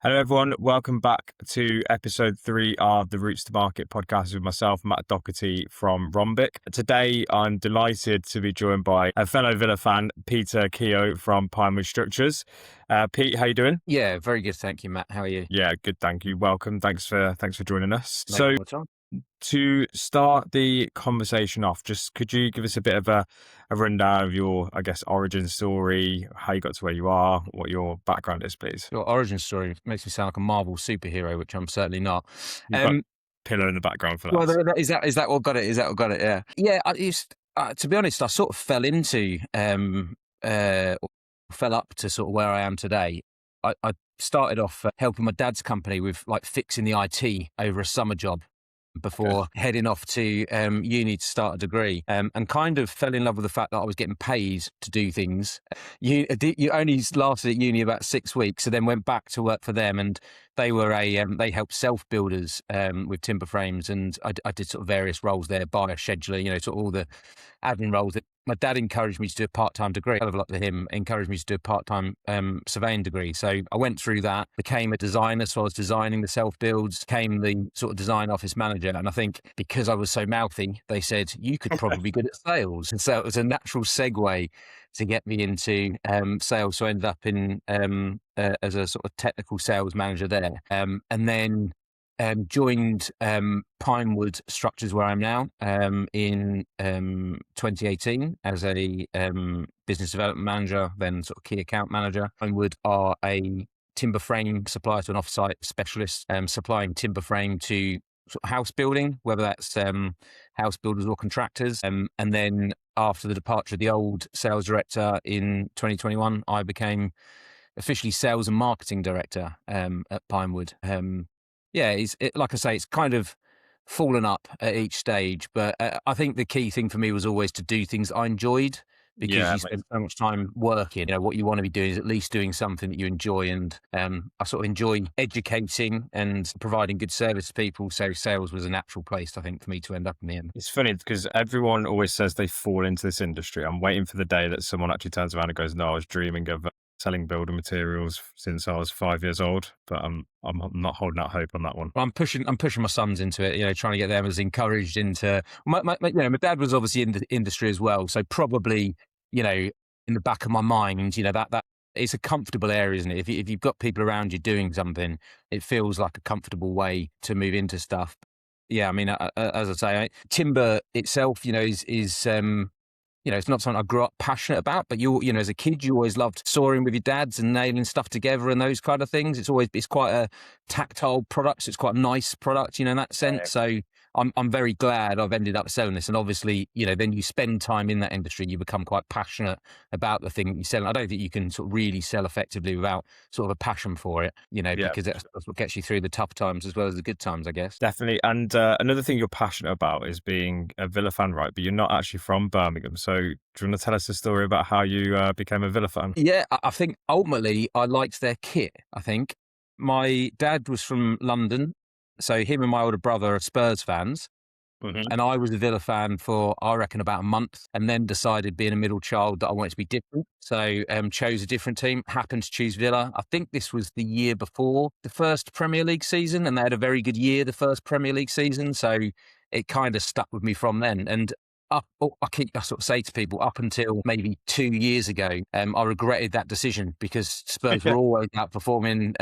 Hello, everyone. Welcome back to episode 3 of the Routes to Market podcast with myself, Matt Docherty from Rhombic. Today, I'm delighted to be joined by a fellow Villa fan, Peter Keogh from Pinewood Structures. Pete, how you doing? Yeah, very good. Thank you, Matt. How are you? Yeah, good. Thank you. Welcome. Thanks for joining us. No So, problem at all. to start the conversation off, just could you give us a bit of a rundown of your, I guess, origin story, how you got to where you are, what your background is, please? Your origin story makes me sound like a Marvel superhero, which I'm certainly not. You've got pillow in the background for Well, that. is that what got it? Is that what got it? Yeah, yeah. To be honest, I sort of fell into or fell up to sort of where I am today. I started off helping my dad's company with like fixing the IT over a summer job before heading off to uni to start a degree, and kind of fell in love with the fact that I was getting paid to do things. You only lasted at uni about 6 weeks, so then went back to work for them, and they were they helped self builders with timber frames, and I did sort of various roles there, buyer, scheduler, sort of all the admin roles that my dad encouraged me to do a part-time degree. Hell of a lot to him, encouraged me to do a part-time surveying degree. So I went through that, became a designer. So I was designing the self-builds, became the sort of design office manager. And I think because I was so mouthy, they said, you could probably be good at sales. And so it was a natural segue to get me into sales. So I ended up in as a sort of technical sales manager there. And then joined Pinewood Structures, where I'm now, in 2018 as a business development manager, then sort of key account manager. Pinewood are a timber frame supplier to an off-site specialist, supplying timber frame to sort of house building, whether that's house builders or contractors. And then after the departure of the old sales director in 2021, I became officially sales and marketing director at Pinewood. Like I say, it's kind of fallen up at each stage, but I think the key thing for me was always to do things I enjoyed, because you spend so much time working. What you want to be doing is at least doing something that you enjoy, and I sort of enjoy educating and providing good service to people, so sales was a natural place, I think, for me to end up in the end. It's funny because everyone always says they fall into this industry. I'm waiting for the day that someone actually turns around and goes, no, I was dreaming of selling building materials since I was 5 years old, but I'm not holding out hope on that one. I'm pushing my sons into it, trying to get them as encouraged into. My dad was obviously in the industry as well, so probably, in the back of my mind, that it's a comfortable area, isn't it? If you've got people around you doing something, it feels like a comfortable way to move into stuff. Yeah, I mean, as I say, timber itself, is it's not something I grew up passionate about, but as a kid, you always loved sawing with your dads and nailing stuff together and those kind of things. It's quite a tactile product. So it's quite a nice product, in that sense. So I'm very glad I've ended up selling this. And obviously, then you spend time in that industry, you become quite passionate about the thing that you sell. And I don't think you can sort of really sell effectively without sort of a passion for it, because that's what gets you through the tough times as well as the good times, I guess. Definitely. And another thing you're passionate about is being a Villa fan, right? But you're not actually from Birmingham. So do you want to tell us a story about how you became a Villa fan? Yeah, I think ultimately I liked their kit. I think my dad was from London, so him and my older brother are Spurs fans. Mm-hmm. And I was a Villa fan for, I reckon, about a month, and then decided, being a middle child, that I wanted to be different. So chose a different team, happened to choose Villa. I think this was the year before the first Premier League season, and they had a very good year, the first Premier League season. So it kind of stuck with me from then. And I sort of say to people, up until maybe 2 years ago, I regretted that decision, because Spurs were always outperforming,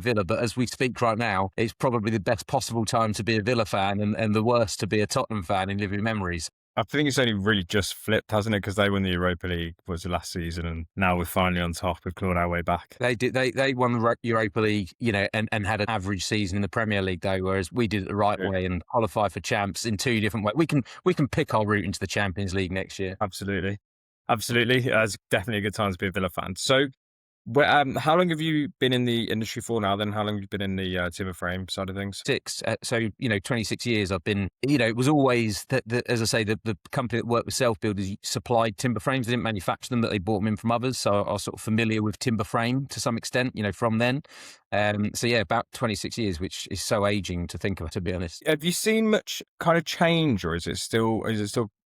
Villa. But as we speak right now, it's probably the best possible time to be a Villa fan, and the worst to be a Tottenham fan in living memories. I think it's only really just flipped, hasn't it? Because they won the Europa League was the last season, and now we're finally on top. We've clawed our way back. They did. They won the Europa League, and had an average season in the Premier League, though, whereas we did it the right way and qualify for champs in 2 different ways. We can pick our route into the Champions League next year. Absolutely. It's definitely a good time to be a Villa fan. So, how long have you been in the industry for now? Then, how long have you been in the timber frame side of things? 6. 26 years I've been. It was always that, as I say, the company that worked with self builders supplied timber frames. They didn't manufacture them, but they bought them in from others. So I was sort of familiar with timber frame to some extent, from then. About 26 years, which is so aging to think of, to be honest. Have you seen much kind of change, or is it still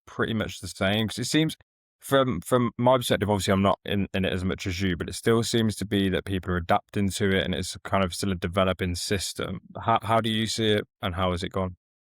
pretty much the same? Because it seems From my perspective, obviously I'm not in it as much as you, but it still seems to be that people are adapting to it and it's kind of still a developing system. How do you see it and how has it gone?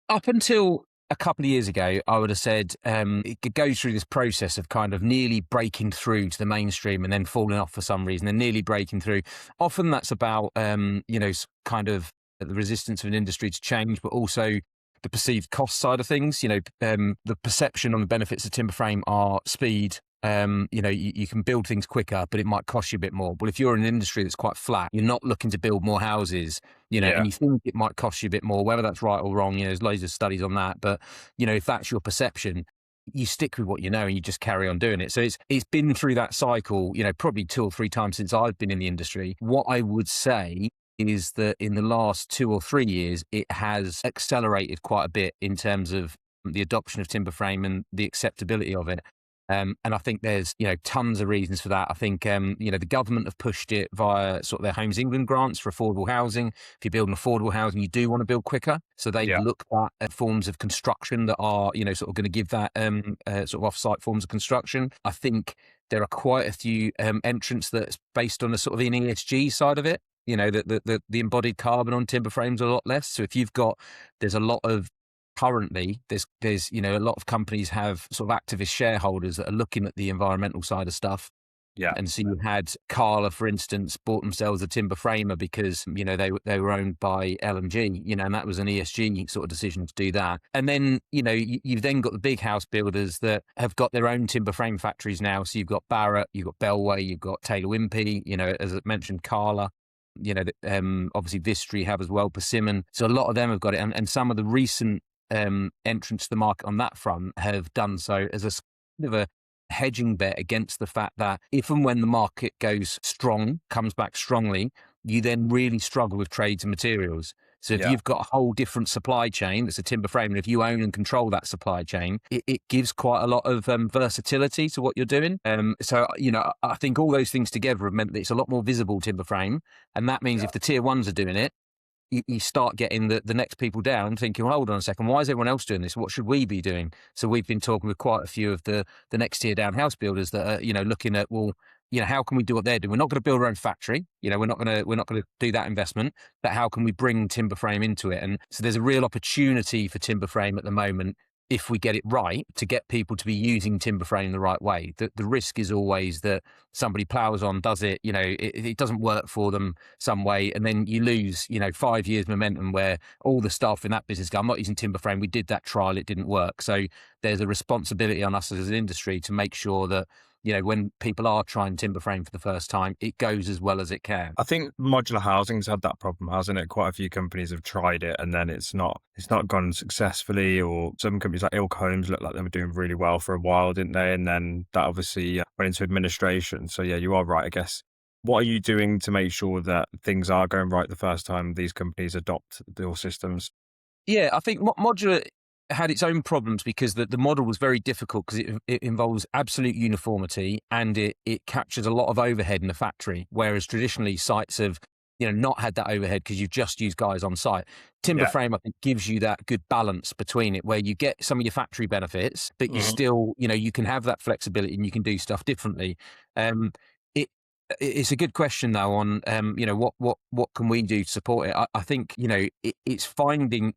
Up until a couple of years ago, I would have said it goes through this process of kind of nearly breaking through to the mainstream and then falling off for some reason and nearly breaking through. Often that's about, kind of the resistance of an industry to change, but also the perceived cost side of things. The perception on the benefits of timber frame are speed. You can build things quicker, but it might cost you a bit more. Well, if you're in an industry that's quite flat, you're not looking to build more houses, Yeah. and you think it might cost you a bit more, whether that's right or wrong, there's loads of studies on that. But, if that's your perception, you stick with what you know and you just carry on doing it. So it's been through that cycle, probably 2 or 3 times since I've been in the industry. What I would say is that in the last 2 or 3 years, it has accelerated quite a bit in terms of the adoption of timber frame and the acceptability of it. And I think there's, tons of reasons for that. I think, the government have pushed it via sort of their Homes England grants for affordable housing. If you build an affordable housing, you do want to build quicker. So they've Yeah. looked at forms of construction that are, sort of going to give that sort of off-site forms of construction. I think there are quite a few entrants that's based on a sort of an ESG side of it. The embodied carbon on timber frames are a lot less. So if there's a lot of currently there's a lot of companies have sort of activist shareholders that are looking at the environmental side of stuff. Yeah. And so you had Carla, for instance, bought themselves a timber framer because they were owned by LMG, and that was an ESG sort of decision to do that. And then you've then got the big house builders that have got their own timber frame factories now. So you've got Barratt, you've got Bellway, you've got Taylor Wimpey, as I mentioned, Carla. Obviously Vistry have as well, Persimmon. So a lot of them have got it, and some of the recent entrance to the market on that front have done so as a kind of a hedging bet against the fact that if and when the market goes strong, comes back strongly, you then really struggle with trades and materials. So if you've got a whole different supply chain that's a timber frame, and if you own and control that supply chain, it gives quite a lot of versatility to what you're doing. I think all those things together have meant that it's a lot more visible timber frame, and that means if the tier ones are doing it, you start getting the next people down thinking, well, hold on a second, why is everyone else doing this? What should we be doing? So we've been talking with quite a few of the next tier down house builders that are, looking at, well, how can we do what they're doing? We're not going to build our own factory. We're not going to do that investment, but how can we bring timber frame into it? And so there's a real opportunity for timber frame at the moment, if we get it right, to get people to be using timber frame the right way. The risk is always that somebody plows on, does it, it doesn't work for them some way, and then you lose, 5 years momentum where all the staff in that business go, I'm not using timber frame, we did that trial, it didn't work. So there's a responsibility on us as an industry to make sure that, when people are trying timber frame for the first time, it goes as well as it can. I think modular housing's had that problem, hasn't it? Quite a few companies have tried it and then it's not gone successfully, or some companies like Ilk Homes looked like they were doing really well for a while, didn't they? And then that obviously went into administration. So yeah, you are right, I guess. What are you doing to make sure that things are going right the first time these companies adopt your systems? Yeah, I think modular had its own problems because the model was very difficult because it involves absolute uniformity, and it captures a lot of overhead in the factory, whereas traditionally sites have not had that overhead because you've just used guys on site. Timber frame, I think, gives you that good balance between it, where you get some of your factory benefits, but you still, you can have that flexibility and you can do stuff differently. It's a good question though on, what can we do to support it? I think, it's finding,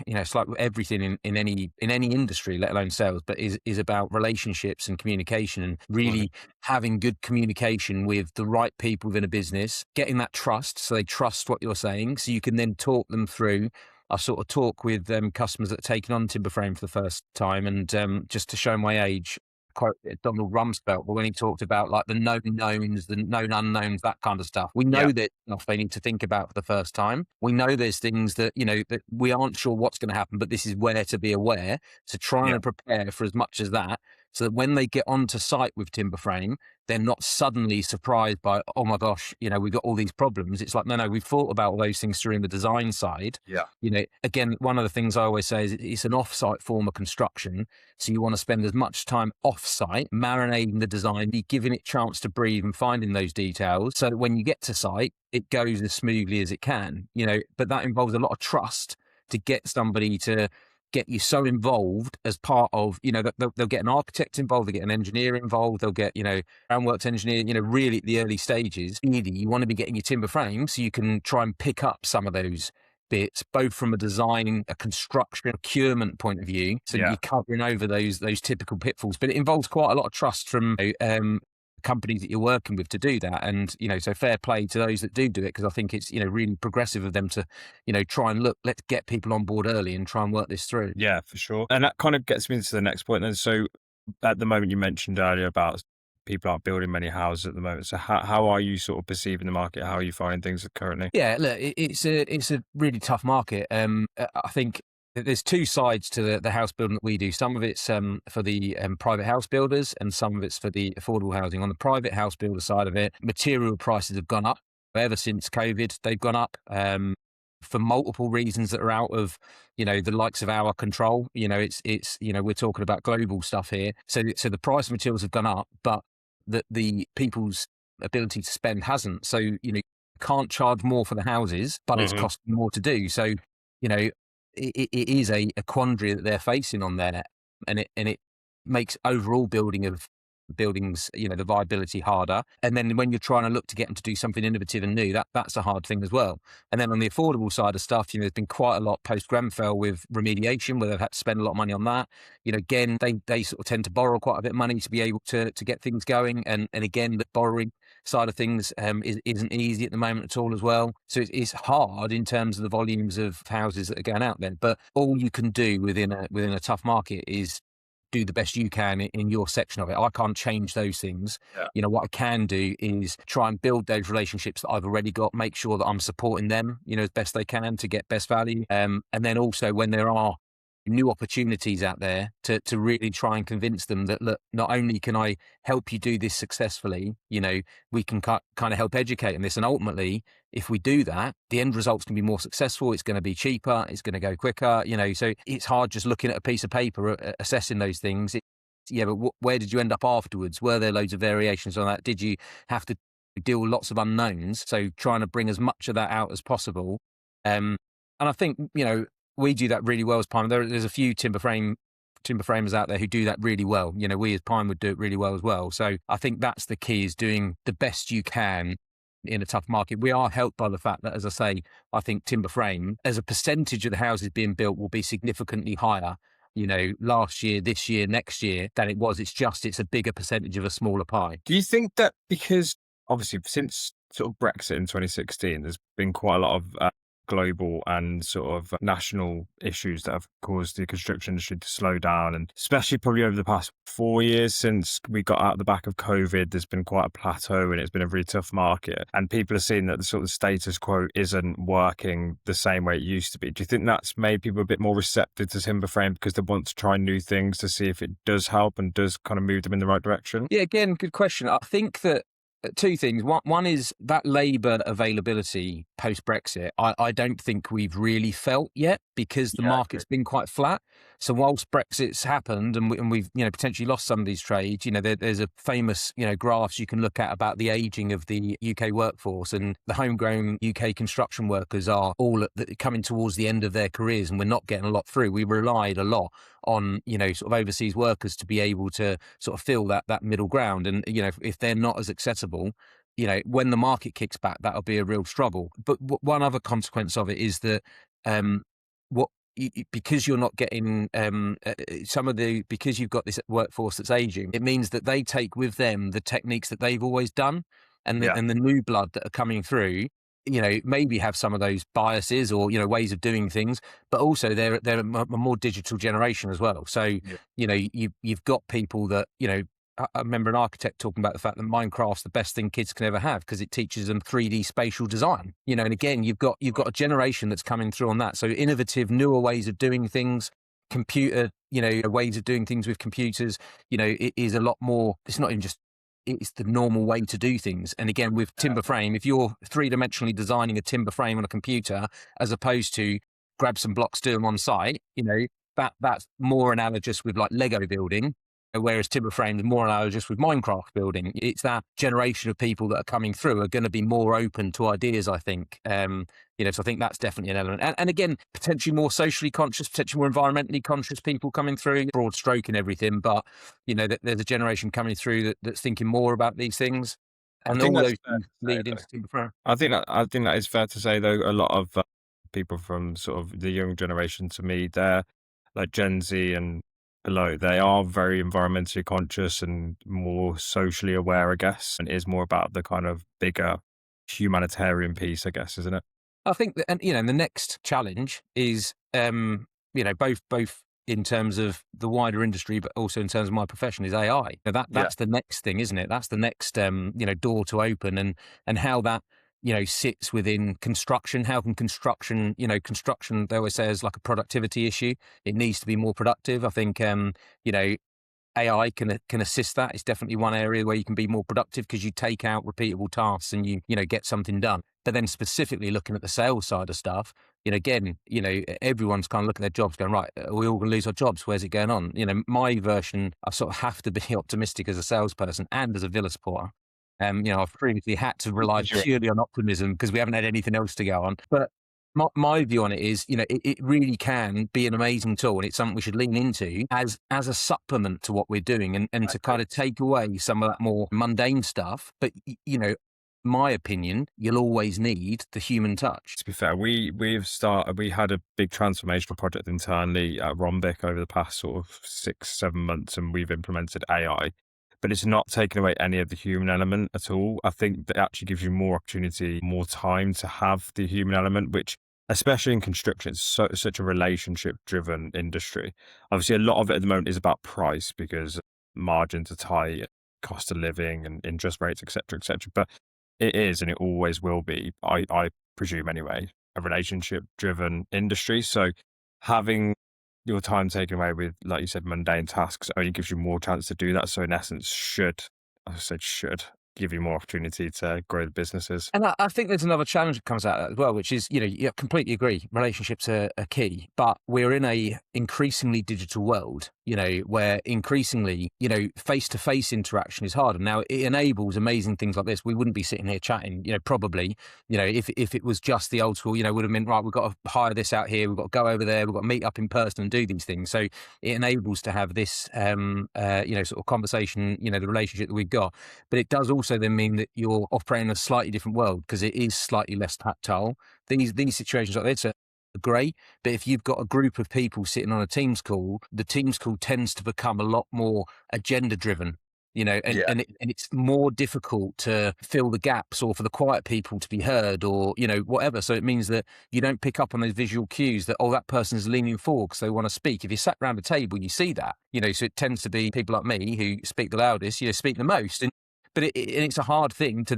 it's like everything in any industry, let alone sales, but is about relationships and communication, and really having good communication with the right people within a business, getting that trust so they trust what you're saying, so you can then talk them through. I sort of talk with customers that are taking on timber frame for the first time, and just to show my age, quote Donald Rumsfeld, but when he talked about like the known knowns, the known unknowns, that kind of stuff, we know that stuff they need to think about for the first time. We know there's things that, that we aren't sure what's going to happen, but this is where to be aware. So try and prepare for as much as that, so that when they get onto site with timber frame, they're not suddenly surprised by, oh my gosh, we've got all these problems. It's like, no, we've thought about all those things during the design side. Yeah. Again, one of the things I always say is it's an off-site form of construction. So you want to spend as much time off-site, marinating the design, giving it a chance to breathe and finding those details, so that when you get to site, it goes as smoothly as it can, but that involves a lot of trust to get somebody to get you so involved as part of, they'll get an architect involved, they get an engineer involved, they'll get, groundworks engineer, really at the early stages. You want to be getting your timber frame so you can try and pick up some of those bits, both from a design, a construction, procurement point of view. So you're covering over those typical pitfalls, but it involves quite a lot of trust from companies that you're working with to do that. And, so fair play to those that do it, because I think it's, really progressive of them to, try and let's get people on board early and try and work this through. Yeah, for sure. And that kind of gets me into the next point then. So at the moment, you mentioned earlier about people aren't building many houses at the moment. So how are you sort of perceiving the market? How are you finding things currently? Yeah, look, it's a really tough market. I think there's two sides to the house building that we do. Some of it's for the private house builders, and some of it's for the affordable housing. On the private house builder side of it, material prices have gone up. Ever since COVID, they've gone up for multiple reasons that are out of, the likes of our control. It's we're talking about global stuff here. So the price of materials have gone up, but the people's ability to spend hasn't. So, you can't charge more for the houses, but it's costing more to do. So, it is a quandary that they're facing on there, and it makes overall building of buildings, the viability harder. And then when you're trying to look to get them to do something innovative and new, that's a hard thing as well. And then on the affordable side of stuff, there's been quite a lot post Grenfell with remediation, where they've had to spend a lot of money on that. Again, they sort of tend to borrow quite a bit of money to be able to get things going. And again, the borrowing side of things isn't easy at the moment at all as well. So it's hard in terms of the volumes of houses that are going out there. But all you can do within a tough market is do the best you can in your section of it. I can't change those things. Yeah. What I can do is try and build those relationships that I've already got, make sure that I'm supporting them, as best they can to get best value. And then also when there are new opportunities out there, to really try and convince them that, look, not only can I help you do this successfully, we can kind of help educate in this. And ultimately, if we do that, the end result's going to be more successful. It's going to be cheaper. It's going to go quicker, so it's hard just looking at a piece of paper, assessing those things. But where did you end up afterwards? Were there loads of variations on that? Did you have to deal with lots of unknowns? So trying to bring as much of that out as possible. And I think, we do that really well as Pinewood. There's a few timber framers out there who do that really well. We as Pinewood do it really well as well. So I think that's the key, is doing the best you can in a tough market. We are helped by the fact that, as I say, I think timber frame as a percentage of the houses being built will be significantly higher, last year, this year, next year, than it was. It's a bigger percentage of a smaller pie. Do you think that because obviously since sort of Brexit in 2016, there's been quite a lot of global and sort of national issues that have caused the construction industry to slow down, and especially probably over the past 4 years since we got out the back of COVID, there's been quite a plateau and it's been a really tough market, and people are seeing that the sort of status quo isn't working the same way it used to be. Do you think that's made people a bit more receptive to timber frame because they want to try new things to see if it does help and does kind of move them in the right direction? Yeah, again, good question. I think that two things. One is that labour availability post-Brexit, I don't think we've really felt yet, because the market's been quite flat. So whilst Brexit's happened and we've potentially lost some of these trades, there's a famous graphs you can look at about the ageing of the UK workforce, and the homegrown UK construction workers are all coming towards the end of their careers, and we're not getting a lot through. We relied a lot on sort of overseas workers to be able to sort of fill that middle ground, and if they're not as accessible, when the market kicks back, that'll be a real struggle. But one other consequence of it is that because you're not getting because you've got this workforce that's aging, it means that they take with them the techniques that they've always done, and the new blood that are coming through, maybe have some of those biases or, ways of doing things, but also they're a more digital generation as well. So, you've got people that, I remember an architect talking about the fact that Minecraft's the best thing kids can ever have because it teaches them 3D spatial design. And again, you've got a generation that's coming through on that. So innovative, newer ways of doing things, computer, ways of doing things with computers, it is a lot more. It's not even just, it's the normal way to do things. And again, with timber frame, if you're three-dimensionally designing a timber frame on a computer, as opposed to grab some blocks, do them on site, that's more analogous with like Lego building. Whereas timber frame is more analogous with Minecraft building. It's that generation of people that are coming through are going to be more open to ideas, I think, So I think that's definitely an element. And again, potentially more socially conscious, potentially more environmentally conscious people coming through, broad stroke and everything. But, there's a generation coming through that's thinking more about these things. I And think all that's those fair things to say, lead though. into super. I think that is fair to say, though. A lot of people from sort of the young generation, to me, they're like Gen Z and below. They are very environmentally conscious and more socially aware, I guess, and it is more about the kind of bigger humanitarian piece, I guess, isn't it? I think that, and the next challenge is, both in terms of the wider industry, but also in terms of my profession, is AI. Yeah. That's the next thing, isn't it? That's the next, door to open, and how that, sits within construction. How can construction, they always say, is like a productivity issue. It needs to be more productive. I think, you know, AI can assist that. It's definitely one area where you can be more productive because you take out repeatable tasks and you get something done. But then specifically looking at the sales side of stuff, again, everyone's kind of looking at their jobs going, right, are we all going to lose our jobs? Where's it going on? My version, I sort of have to be optimistic as a salesperson and as a villa supporter. I've previously had to rely Sure. purely on optimism because we haven't had anything else to go on. But my view on it is, it really can be an amazing tool, and it's something we should lean into as a supplement to what we're doing, and to kind of take away some of that more mundane stuff. But my opinion, you'll always need the human touch. To be fair, we had a big transformational project internally at Rombic over the past sort of 6-7 months, and we've implemented AI. But it's not taking away any of the human element at all. I think that actually gives you more opportunity, more time to have the human element, which, especially in construction, it's such a relationship-driven industry. Obviously, a lot of it at the moment is about price because margins are tight, cost of living and interest rates, etc., etc. But it is, and it always will be, I presume anyway, a relationship-driven industry. So having your time taken away with, like you said, mundane tasks only gives you more chance to do that. So in essence, should give you more opportunity to grow the businesses. And I think there's another challenge that comes out of that as well, which is, you completely agree, relationships are key, but we're in a increasingly digital world, where increasingly, face-to-face interaction is harder. Now, it enables amazing things like this. We wouldn't be sitting here chatting, probably, if it was just the old school, would have been, right, we've got to hire this out here, we've got to go over there, we've got to meet up in person and do these things. So it enables to have this, sort of conversation, the relationship that we've got. But it does also then mean that you're operating in a slightly different world because it is slightly less tactile. These situations like this are great, but if you've got a group of people sitting on a Teams call, the Teams call tends to become a lot more agenda driven. And it's more difficult to fill the gaps or for the quiet people to be heard or, whatever. So it means that you don't pick up on those visual cues that, oh, that person's leaning forward because they want to speak. If you sat around a table, you see that, so it tends to be people like me who speak the loudest, speak the most. But it's a hard thing to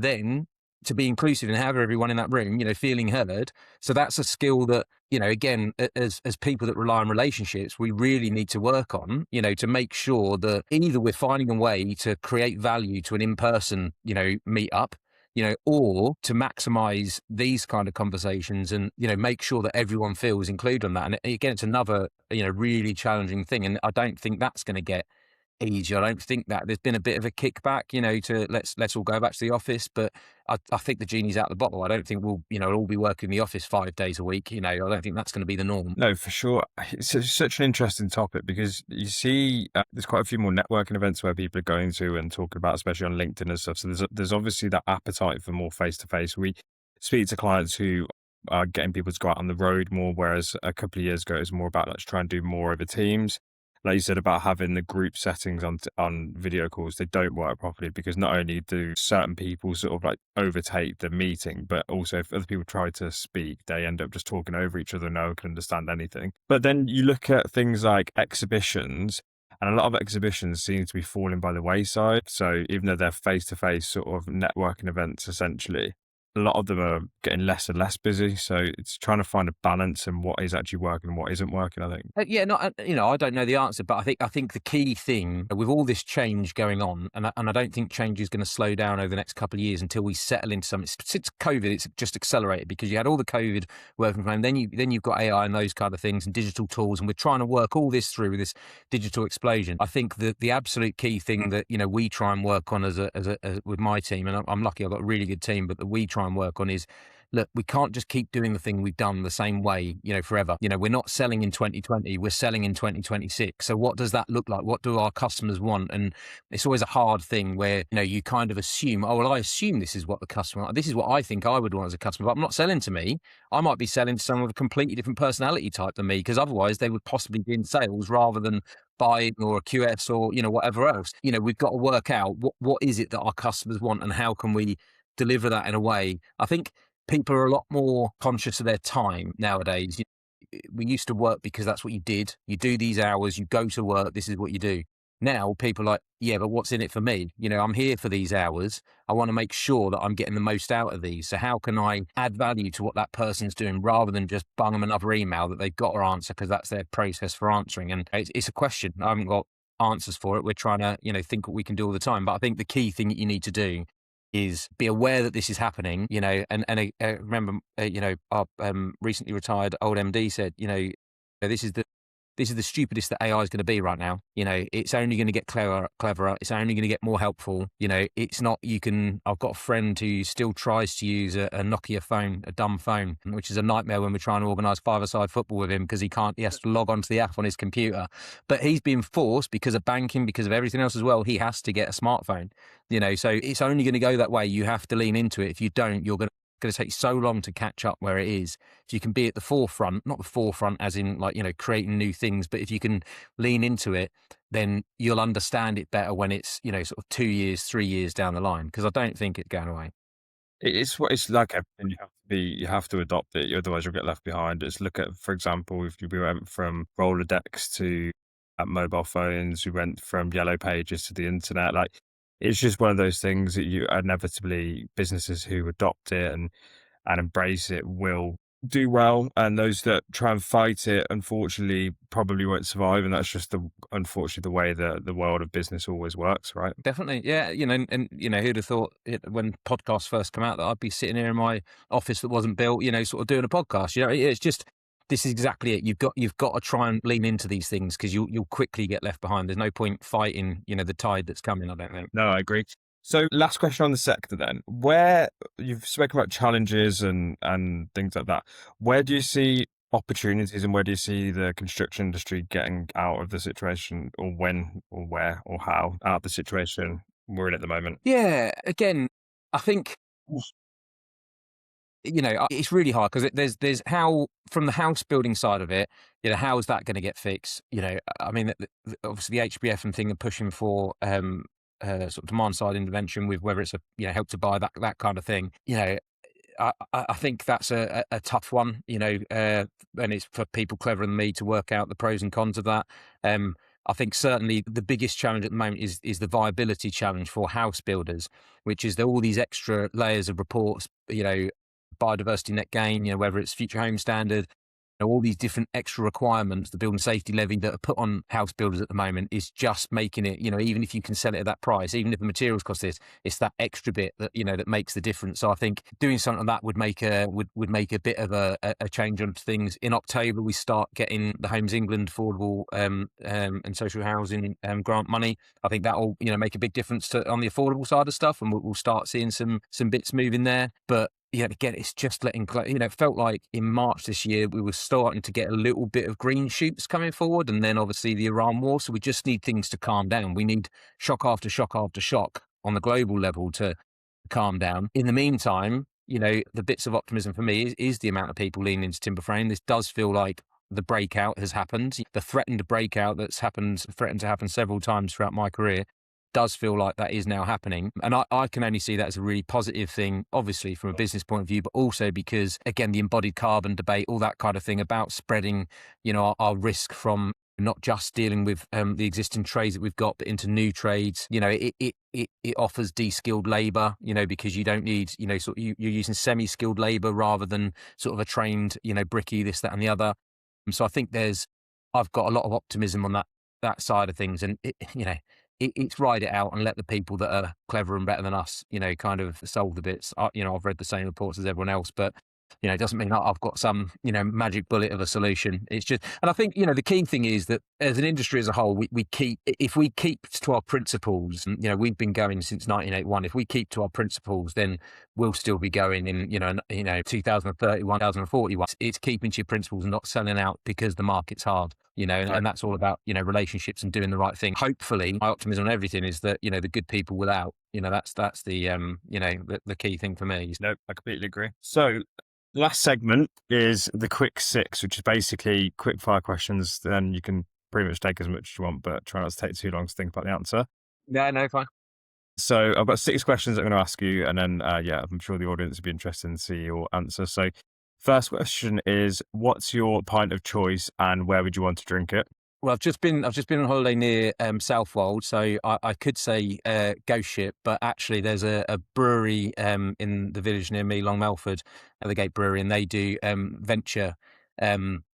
be inclusive and have everyone in that room, feeling heard. So that's a skill that, again, as people that rely on relationships, we really need to work on, to make sure that either we're finding a way to create value to an in-person, meet up, or to maximize these kind of conversations and, make sure that everyone feels included on that. And again, it's another, really challenging thing. And I don't think that's going to get easier. I don't think that there's been a bit of a kickback, to let's all go back to the office, but I think the genie's out the bottle. I don't think we'll, all be working in the office 5 days a week. I don't think that's going to be the norm. No, for sure. It's such an interesting topic because you see there's quite a few more networking events where people are going to and talking about, especially on LinkedIn and stuff. So there's obviously that appetite for more face-to-face. We speak to clients who are getting people to go out on the road more, whereas a couple of years ago it was more about let's try and do more over Teams. Like you said about having the group settings on video calls, they don't work properly because not only do certain people sort of like overtake the meeting, but also if other people try to speak, they end up just talking over each other and no one can understand anything. But then you look at things like exhibitions, and a lot of exhibitions seem to be falling by the wayside. So even though they're face-to-face sort of networking events, essentially, a lot of them are getting less and less busy. So it's trying to find a balance in what is actually working and what isn't working, I think. I don't know the answer, but I think the key thing with all this change going on, and I don't think change is going to slow down over the next couple of years until we settle into something. Since COVID, it's just accelerated because you had all the COVID working from home. Then you've got AI and those kind of things and digital tools, and we're trying to work all this through with this digital explosion. I think that the absolute key thing that we try and work on as with my team, and I'm lucky I've got a really good team, but that we try and work on is look, we can't just keep doing the thing we've done the same way, forever. We're not selling in 2020, we're selling in 2026. So what does that look like? What do our customers want? And it's always a hard thing where, you kind of assume, oh, well, I assume this is what the customer, this is what I think I would want as a customer, but I'm not selling to me. I might be selling to someone with a completely different personality type than me, because otherwise they would possibly be in sales rather than buying or a QS or, whatever else. We've got to work out what is it that our customers want and how can we deliver that in a way. I think people are a lot more conscious of their time nowadays. We used to work because that's what you did. You do these hours, you go to work, this is what you do. Now people are like, yeah, but what's in it for me? I'm here for these hours. I want to make sure that I'm getting the most out of these. So how can I add value to what that person's doing rather than just bung them another email that they've got to answer because that's their process for answering? And it's a question. I haven't got answers for it. We're trying to, think what we can do all the time. But I think the key thing that you need to do is be aware that this is happening, and remember, our recently retired old MD said, this is the stupidest that AI is going to be right now. It's only going to get cleverer. It's only going to get more helpful. It's not, I've got a friend who still tries to use a Nokia phone, a dumb phone, which is a nightmare when we're trying to organise five-a-side football with him because he has to log onto the app on his computer. But he's been forced because of banking, because of everything else as well. He has to get a smartphone, so it's only going to go that way. You have to lean into it. If you don't, you're going to take so long to catch up where it is. If you can be at the forefront, not the forefront as in creating new things, but if you can lean into it, then you'll understand it better when it's, sort of 2 years, 3 years down the line, because I don't think it's going away. It's what it's like everything. You have to adopt it, otherwise you'll get left behind. Just look at, for example, if we went from Rolodex to mobile phones, we went from yellow pages to the internet. Like, it's just one of those things that you inevitably, businesses who adopt it and embrace it will do well, and those that try and fight it, unfortunately, probably won't survive. And that's just unfortunately the way the world of business always works, right? Definitely, yeah. And who'd have thought when podcasts first come out that I'd be sitting here in my office that wasn't built, sort of doing a podcast. It's just, this is exactly it. You've got to try and lean into these things because you'll quickly get left behind. There's no point fighting, the tide that's coming, I don't think. No, I agree. So last question on the sector then. Where you've spoken about challenges and things like that, where do you see opportunities and where do you see the construction industry getting out of the situation, or when or where or how out of the situation we're in at the moment? Yeah, again, I think it's really hard because there's how, from the house building side of it, how is that going to get fixed? I mean, obviously the HBF and thing are pushing for sort of demand side intervention with whether it's help to buy, that kind of thing. I think that's a tough one, and it's for people cleverer than me to work out the pros and cons of that. I think certainly the biggest challenge at the moment is the viability challenge for house builders, which is all these extra layers of reports, biodiversity net gain, whether it's future home standard, all these different extra requirements, the building safety levy that are put on house builders at the moment is just making it, even if you can sell it at that price, even if the materials cost this, it's that extra bit that, that makes the difference. So I think doing something like that would make a bit of a change on things. In October, we start getting the Homes England affordable and social housing grant money. I think that will, make a big difference on the affordable side of stuff, and we'll start seeing some bits moving there. But again, it's just letting, it felt like in March this year, we were starting to get a little bit of green shoots coming forward. And then obviously the Iran war. So we just need things to calm down. We need shock after shock after shock on the global level to calm down. In the meantime, the bits of optimism for me is the amount of people leaning into timber frame. This does feel like the breakout has happened. The threatened breakout threatened to happen several times throughout my career does feel like that is now happening. And I can only see that as a really positive thing, obviously from a business point of view, but also because, again, the embodied carbon debate, all that kind of thing about spreading, our risk from not just dealing with the existing trades that we've got, but into new trades. It offers de-skilled labour, because you don't need, you're using semi-skilled labour rather than sort of a trained, brickie, this, that and the other. So I think I've got a lot of optimism on that side of things. And, it's ride it out and let the people that are clever and better than us, kind of solve the bits. I've read the same reports as everyone else, but It doesn't mean I've got some, magic bullet of a solution. It's just, and I think, the key thing is that as an industry as a whole, if we keep to our principles, we've been going since 1981. If we keep to our principles, then we'll still be going in, 2031, 2041. It's keeping to your principles and not selling out because the market's hard. And that's all about, relationships and doing the right thing. Hopefully, my optimism on everything is that, the good people will out. That's the, the key thing for me. No, I completely agree. So last segment is the quick six, which is basically quick fire questions. Then you can pretty much take as much as you want, but try not to take too long to think about the answer. No, fine. So I've got 6 questions I'm going to ask you, and then, I'm sure the audience would be interested in see your answer. So first question is, what's your pint of choice and where would you want to drink it? Well, I've just been on holiday near Southwold, so I could say Ghost Ship, but actually there's a brewery in the village near me, Long Melford, the Gate Brewery, and they do Venture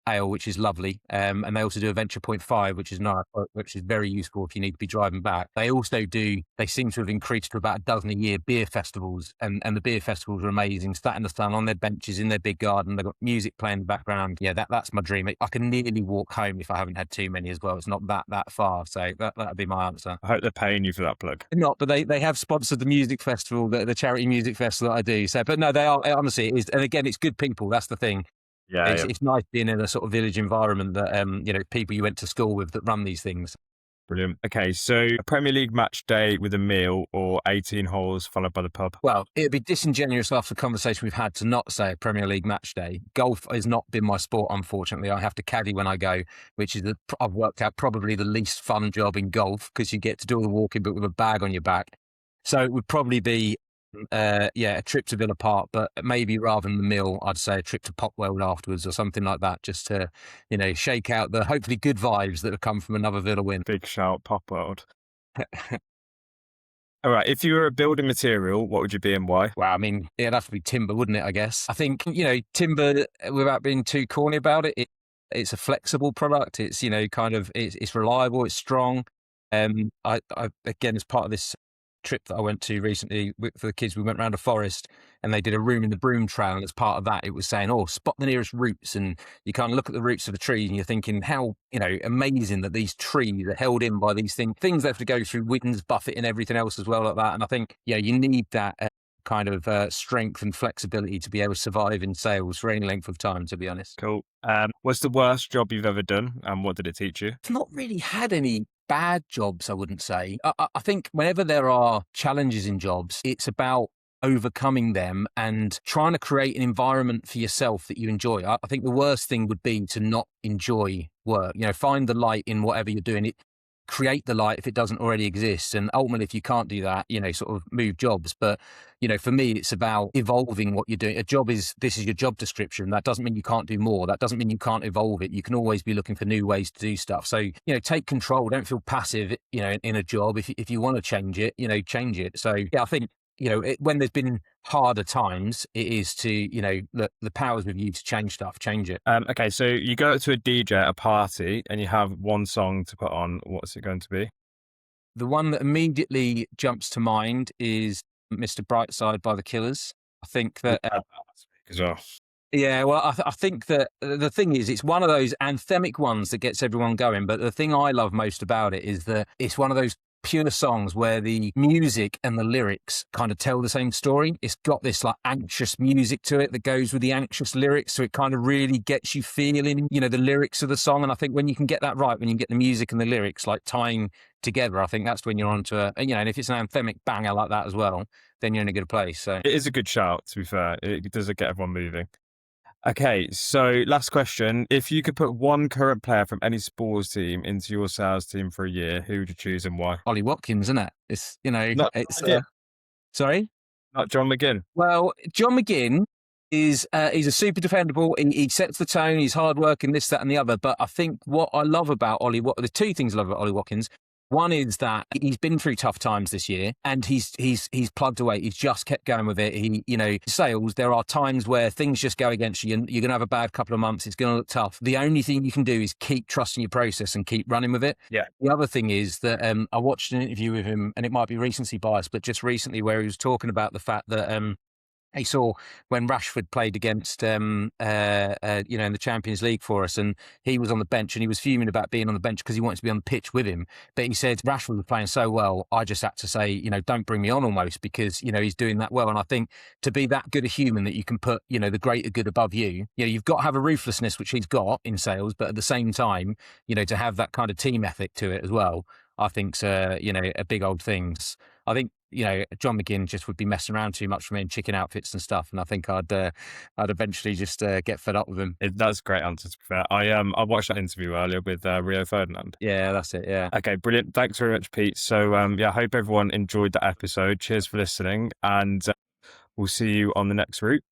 ale, which is lovely, and they also do a Venture 0.5, which is nice, which is very useful if you need to be driving back. They also they seem to have increased to about a dozen a year beer festivals, and the beer festivals are amazing. Sat in the sun on their benches in their big garden, they've got music playing in the background. Yeah, that's my dream. I can nearly walk home if I haven't had too many as well. It's not that far, so that'd be my answer. I hope they're paying you for that plug. Not, but they have sponsored the music festival, the charity music festival that I do. So, but no, they are, honestly, it is, and again, it's good people. That's the thing. Yeah, it's nice being in a sort of village environment that people you went to school with that run these things. Brilliant. Okay, so a Premier League match day with a meal or 18 holes followed by the pub? Well, it'd be disingenuous after the conversation we've had to not say a Premier League match day. Golf has not been my sport, unfortunately. I have to caddy when I go, which is I've worked out probably the least fun job in golf because you get to do all the walking but with a bag on your back. So it would probably be a trip to Villa Park, but maybe rather than the meal, I'd say a trip to Popwell afterwards or something like that, just to, shake out the hopefully good vibes that have come from another Villa win. Big shout, Popwell. All right, if you were a building material, what would you be and why? Well, I mean, it'd have to be timber, wouldn't it, I guess? I think, timber, without being too corny about it, it's a flexible product. It's, it's reliable, it's strong. I again, as part of this trip that I went to recently for the kids, we went around a forest and they did a room in the broom trail, and as part of that it was saying, spot the nearest roots, and you kind of look at the roots of the trees and you're thinking how amazing that these trees are held in by these things they have to go through winds, buffet and everything else as well like that. And I think you need that kind of strength and flexibility to be able to survive in sales for any length of time, to be honest. Cool. What's the worst job you've ever done and what did it teach you? I've not really had any bad jobs, I wouldn't say. I think whenever there are challenges in jobs, it's about overcoming them and trying to create an environment for yourself that you enjoy. I think the worst thing would be to not enjoy work. Find the light in whatever you're doing. Create the light if it doesn't already exist. And ultimately, if you can't do that, sort of move jobs. But, for me, it's about evolving what you're doing. This is your job description. That doesn't mean you can't do more. That doesn't mean you can't evolve it. You can always be looking for new ways to do stuff. So, take control. Don't feel passive, in a job. If you want to change it, change it. So, yeah, I think, when there's been harder times, it is to, the powers with you to change stuff, change it. Okay, so you go to a DJ at a party and you have one song to put on. What's it going to be? The one that immediately jumps to mind is Mr. Brightside by the Killers. I think that... as well. Yeah, well, I think that the thing is, it's one of those anthemic ones that gets everyone going. But the thing I love most about it is that it's one of those pure songs where the music and the lyrics kind of tell the same story. It's got this like anxious music to it that goes with the anxious lyrics. So it kind of really gets you feeling, the lyrics of the song. And I think when you can get that right, when you get the music and the lyrics like tying together, I think that's when you're onto and if it's an anthemic banger like that as well, then you're in a good place. So it is a good shout, to be fair. It does get everyone moving. Okay, so last question. If you could put one current player from any sports team into your sales team for a year, who would you choose and why? Ollie Watkins, isn't it? It's, sorry? Not John McGinn? Well, John McGinn is, he's a super dependable. He sets the tone. He's hardworking, this, that and the other. But I think what I love about there's two things I love about Ollie Watkins. One is that he's been through tough times this year and he's plugged away. He's just kept going with it. Sales, there are times where things just go against you. You're going to have a bad couple of months. It's going to look tough. The only thing you can do is keep trusting your process and keep running with it. Yeah. The other thing is that I watched an interview with him, and it might be recency bias, but just recently, where he was talking about the fact that he saw when Rashford played against, in the Champions League for us, and he was on the bench and he was fuming about being on the bench because he wanted to be on the pitch with him. But he said Rashford was playing so well, I just had to say, don't bring me on almost because, he's doing that well. And I think to be that good a human that you can put, the greater good above you, you've got to have a ruthlessness, which he's got in sales, but at the same time, to have that kind of team ethic to it as well, I think's, a big old thing. I think, John McGinn just would be messing around too much for me in chicken outfits and stuff. And I think I'd eventually just get fed up with him. That's a great answer, to be fair. I watched that interview earlier with Rio Ferdinand. Yeah, that's it. Yeah. Okay, brilliant. Thanks very much, Pete. So, I hope everyone enjoyed that episode. Cheers for listening. And we'll see you on the next route.